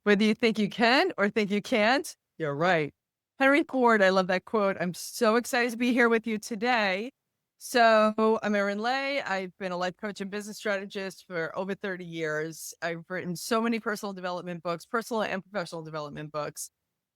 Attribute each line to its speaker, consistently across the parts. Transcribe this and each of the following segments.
Speaker 1: Whether you think you can or think you can't, you're right. Henry Ford, I love that quote. I'm so excited to be here with you today. So, I'm Erin Lay. I've been a life coach and business strategist for over 30 years. I've written so many personal development books, personal and professional development books.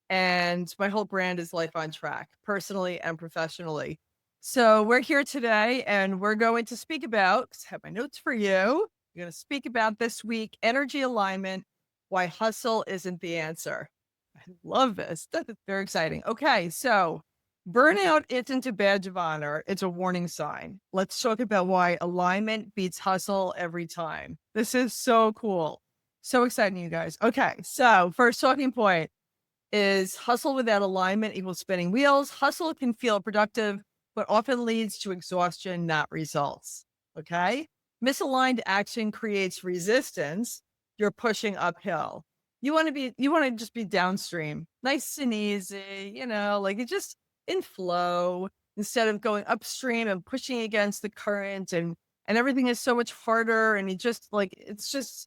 Speaker 1: And my whole brand is Life on Track, personally and professionally. So, we're here today and we're going to speak about, 'cause I have my notes for you. We're going to speak about this week energy alignment, why hustle isn't the answer. I love this. That's very exciting. Okay, so burnout isn't a badge of honor, it's a warning sign. Let's talk about why alignment beats hustle every time. This is so cool. So exciting, you guys. Okay, so first talking point is hustle without alignment equals spinning wheels. Hustle can feel productive, but often leads to exhaustion, not results. Okay. Misaligned action creates resistance. You're pushing uphill. You want to just be downstream, nice and easy, like it just in flow instead of going upstream and pushing against the current and everything is so much harder. And you just like, it's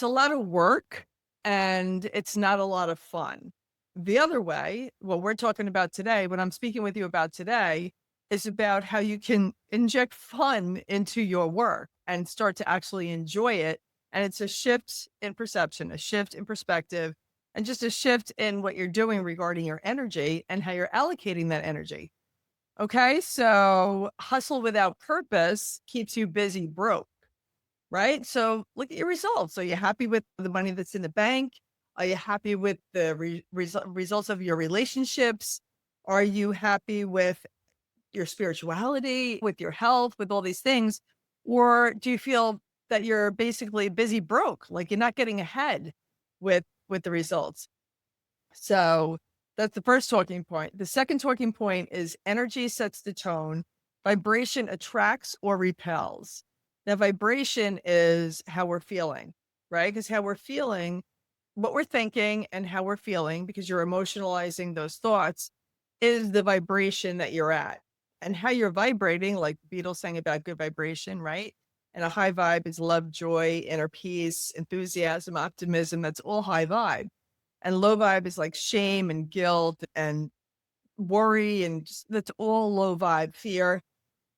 Speaker 1: a lot of work and it's not a lot of fun. The other way, what we're talking about today, what I'm speaking with you about today, is about how you can inject fun into your work and start to actually enjoy it. And it's a shift in perception, a shift in perspective, and just a shift in what you're doing regarding your energy and how you're allocating that energy. Okay. So hustle without purpose keeps you busy broke. Right? So look at your results. Are you happy with the money that's in the bank? Are you happy with the results of your relationships? Are you happy with your spirituality, with your health, with all these things? Or do you feel that you're basically busy broke, like you're not getting ahead with the results? So that's the first talking point. The second talking point is energy sets the tone. Vibration attracts or repels. Now, vibration is how we're feeling, right? Because how we're feeling, what we're thinking and how we're feeling, because you're emotionalizing those thoughts, is the vibration that you're at. And how you're vibrating, like the Beatles sang about good vibration, right? And a high vibe is love, joy, inner peace, enthusiasm, optimism. That's all high vibe. And low vibe is like shame and guilt and worry, and just, that's all low vibe, fear.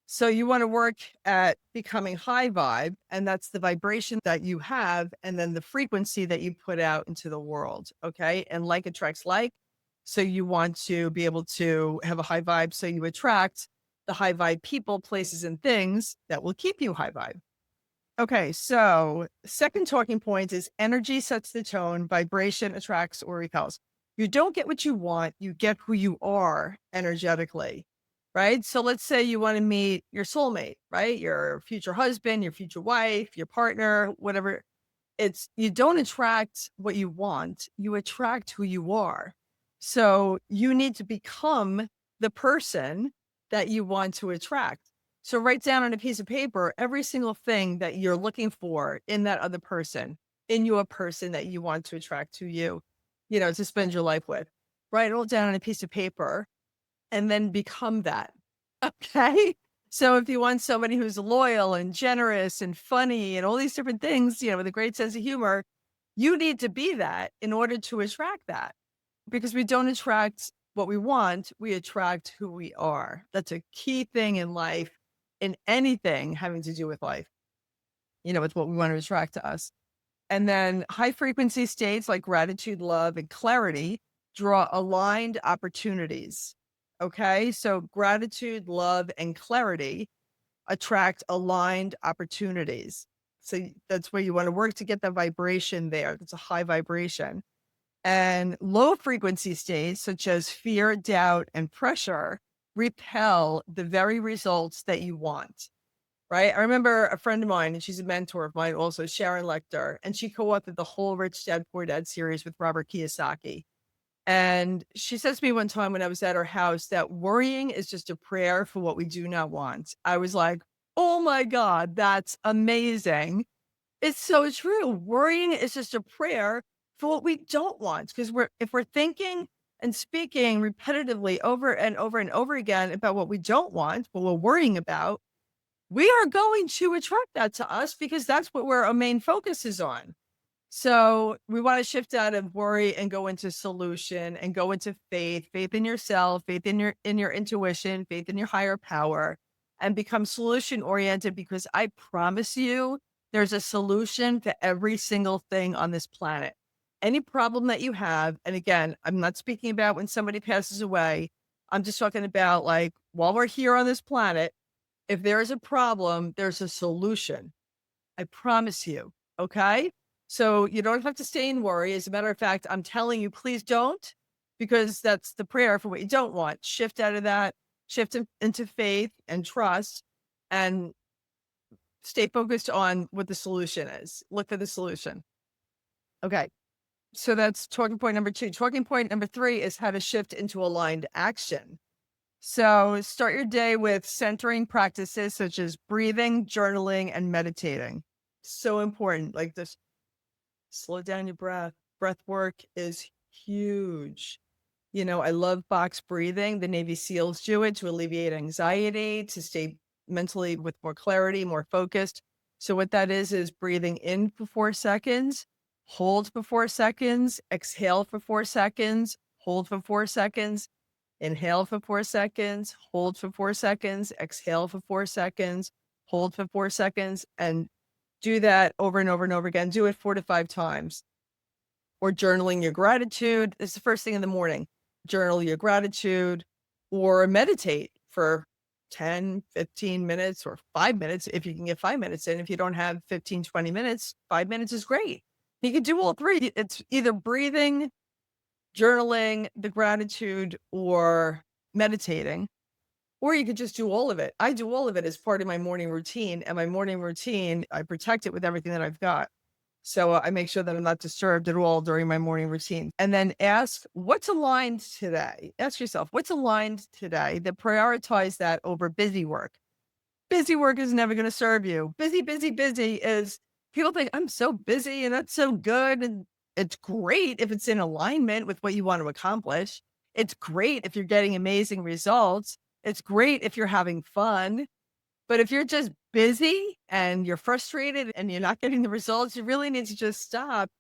Speaker 1: So you want to work at becoming high vibe, and that's the vibration that you have, and then the frequency that you put out into the world. Okay. And like attracts like. So you want to be able to have a high vibe. So you attract the high vibe people, places, and things that will keep you high vibe. Okay. So second talking point is energy sets the tone, vibration attracts or repels. You don't get what you want, you get who you are energetically. Right. So let's say you want to meet your soulmate, right? Your future husband, your future wife, your partner, whatever. It's you don't attract what you want, you attract who you are. So you need to become the person that you want to attract. So write down on a piece of paper every single thing that you're looking for in that other person, in your person that you want to attract to you, to spend your life with. Write it all down on a piece of paper and then become that. Okay. So if you want somebody who's loyal and generous and funny and all these different things, with a great sense of humor, you need to be that in order to attract that, because we don't attract what we want. We attract who we are. That's a key thing in life, in anything having to do with life, with what we want to attract to us. And then high frequency states like gratitude, love, and clarity draw aligned opportunities. Okay. So gratitude, love, and clarity attract aligned opportunities. So that's where you want to work to get the vibration there. That's a high vibration. And low frequency states, such as fear, doubt, and pressure, repel the very results that you want. Right. I remember a friend of mine, and she's a mentor of mine also, Sharon Lecter, and she co authored the whole Rich Dad Poor Dad series with Robert Kiyosaki. And she says to me one time when I was at her house that worrying is just a prayer for what we do not want. I was like, oh my God, that's amazing. It's so true. Worrying is just a prayer for what we don't want. Because if we're thinking and speaking repetitively over and over and over again about what we don't want, what we're worrying about, we are going to attract that to us because that's what our main focus is on. So we want to shift out of worry and go into solution and go into faith, faith in yourself, faith in your intuition, faith in your higher power, and become solution oriented because I promise you there's a solution to every single thing on this planet. Any problem that you have, and again, I'm not speaking about when somebody passes away. I'm just talking about like while we're here on this planet, if there is a problem, there's a solution. I promise you. Okay. So you don't have to stay and worry. As a matter of fact, I'm telling you, please don't, because that's the prayer for what you don't want. Shift out of that, into faith and trust, and stay focused on what the solution is. Look for the solution. Okay. So that's talking point number two. Talking point number three is how to shift into aligned action. So start your day with centering practices such as breathing, journaling, and meditating. So important. Like this, slow down your breath. Breath work is huge. I love box breathing. The Navy SEALs do it to alleviate anxiety, to stay mentally with more clarity, more focused. So what that is breathing in for 4 seconds, hold for 4 seconds, exhale for 4 seconds, hold for 4 seconds, inhale for 4 seconds, hold for 4 seconds, exhale for 4 seconds, hold for 4 seconds, and do that over and over and over again. Do it 4 to 5 times. Or journaling your gratitude. It's the first thing in the morning. Journal your gratitude or meditate for 10, 15 minutes or 5 minutes. If you can get 5 minutes in, if you don't have 15, 20 minutes, 5 minutes is great. You can do all three. It's either breathing, journaling, the gratitude, or meditating, or you could just do all of it. I do all of it as part of my morning routine, and my morning routine, I protect it with everything that I've got. So I make sure that I'm not disturbed at all during my morning routine. And then ask what's aligned today. Ask yourself what's aligned today that prioritize that over busy work. Busy work is never going to serve you. Busy, busy, busy is people think I'm so busy and that's so good. And it's great if it's in alignment with what you want to accomplish. It's great if you're getting amazing results. It's great if you're having fun. But if you're just busy and you're frustrated and you're not getting the results, you really need to just stop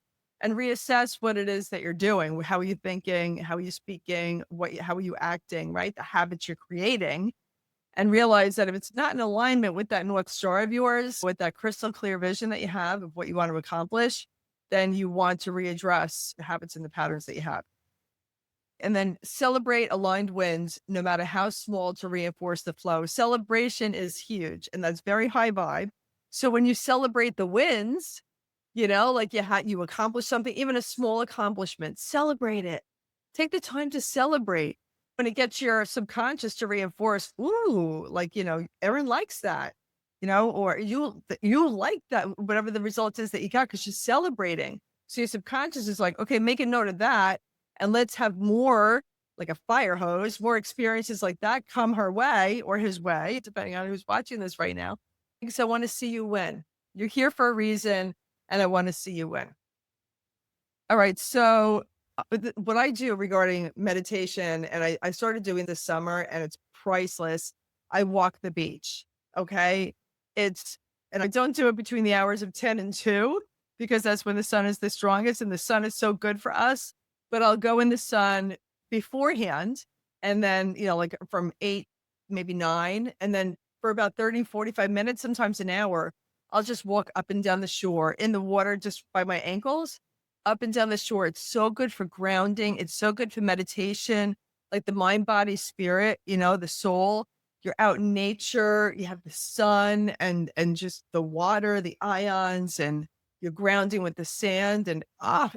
Speaker 1: and reassess what it is that you're doing. How are you thinking? How are you speaking? How are you acting, right? The habits you're creating, and realize that if it's not in alignment with that North Star of yours, with that crystal clear vision that you have of what you want to accomplish, then you want to readdress the habits and the patterns that you have. And then celebrate aligned wins, no matter how small, to reinforce the flow. Celebration is huge, and that's very high vibe. So when you celebrate the wins, like you accomplished something, even a small accomplishment, celebrate it. Take the time to celebrate. When it gets your subconscious to reinforce, ooh, like, Erin likes that, or you like that, whatever the result is that you got, because she's celebrating. So your subconscious is like, okay, make a note of that. And let's have more, like a fire hose, more experiences like that come her way or his way, depending on who's watching this right now. Because I want to see you win. You're here for a reason, and I want to see you win. All right. So, what I do regarding meditation, and I started doing this summer, and it's priceless. I walk the beach. Okay. And I don't do it between the hours of 10 and 2 because that's when the sun is the strongest and the sun is so good for us. But I'll go in the sun beforehand, and then, like from 8, maybe 9. And then for about 30, 45 minutes, sometimes an hour, I'll just walk up and down the shore in the water just by my ankles, up and down the shore. It's so good for grounding. It's so good for meditation, like the mind, body, spirit, the soul. You're out in nature, you have the sun and just the water, the ions, and you're grounding with the sand, and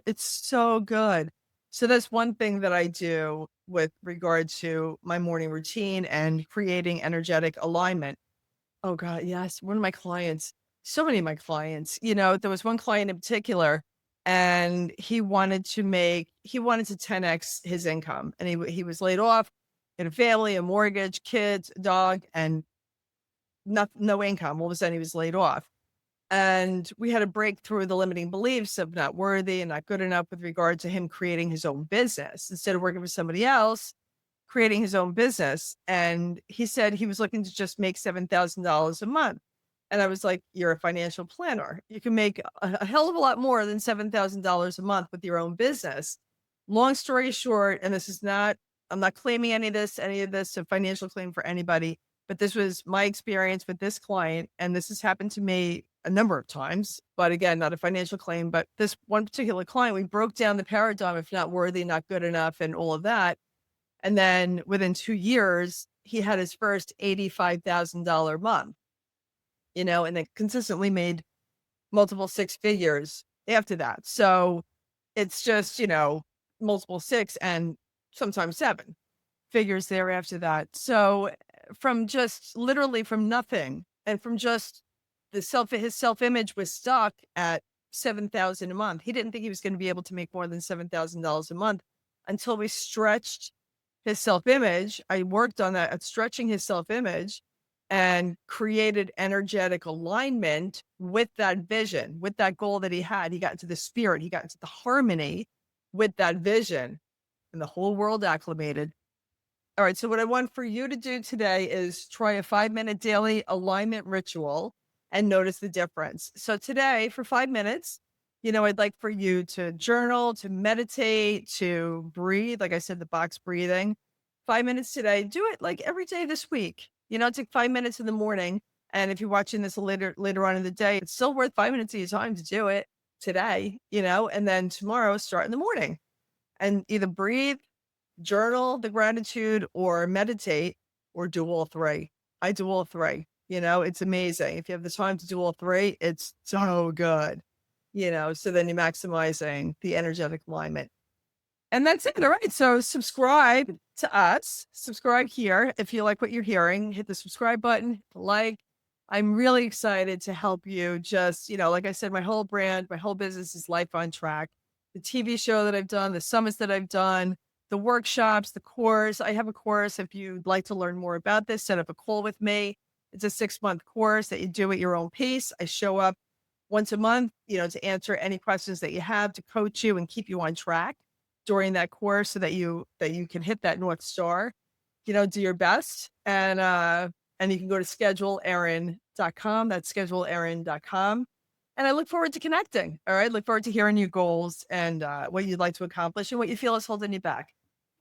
Speaker 1: it's so good. So that's one thing that I do with regard to my morning routine and creating energetic alignment. Oh god, yes. One of my clients, so many of my clients, there was one client in particular, and he wanted to 10x his income, and he was laid off, had a family, a mortgage, kids, a dog, and no income. All of a sudden he was laid off. And we had to break through the limiting beliefs of not worthy and not good enough with regard to him creating his own business instead of working for somebody else, creating his own business. And he said he was looking to just make $7,000 a month. And I was like, "You're a financial planner. You can make a hell of a lot more than $7,000 a month with your own business." Long story short, and this is not, I'm not claiming any of this, a financial claim for anybody, but this was my experience with this client, and this has happened to me a number of times. But again, not a financial claim, but this one particular client, we broke down the paradigm of not worthy, not good enough, and all of that. And then within 2 years, he had his first $85,000 month, and then consistently made multiple six figures after that. So it's just, multiple six and sometimes seven figures there after that. So from just literally from nothing and from just his self-image was stuck at 7,000 a month. He didn't think he was going to be able to make more than $7,000 a month until we stretched his self-image. I worked on that at stretching his self-image and created energetic alignment with that vision, with that goal that he had. He got into the spirit, he got into the harmony with that vision, and the whole world acclimated. All right. So, what I want for you to do today is try a 5-minute daily alignment ritual and notice the difference. So, today, for 5 minutes, I'd like for you to journal, to meditate, to breathe. Like I said, the box breathing. 5 minutes today. Do it like every day this week. Take 5 minutes in the morning. And if you're watching this later on in the day, it's still worth 5 minutes of your time to do it today, and then tomorrow start in the morning and either breathe, journal the gratitude, or meditate, or do all three. I do all three. It's amazing. If you have the time to do all three, it's so good. So then you're maximizing the energetic alignment. And that's it. All right. So subscribe to us. Subscribe here. If you like what you're hearing, hit the subscribe button, hit the like. I'm really excited to help you. Just, like I said, my whole brand, my whole business is Life on Track. The TV show that I've done, the summits that I've done, the workshops, the course. I have a course. If you'd like to learn more about this, set up a call with me. It's a 6-month course that you do at your own pace. I show up once a month, to answer any questions that you have, to coach you and keep you on track during that course so that you can hit that North Star, do your best. And you can go to scheduleerin.com. That's scheduleerin.com. And I look forward to connecting. All right. Look forward to hearing your goals and what you'd like to accomplish and what you feel is holding you back.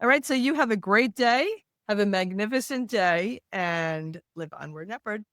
Speaker 1: All right. So you have a great day. Have a magnificent day and live onward and upward.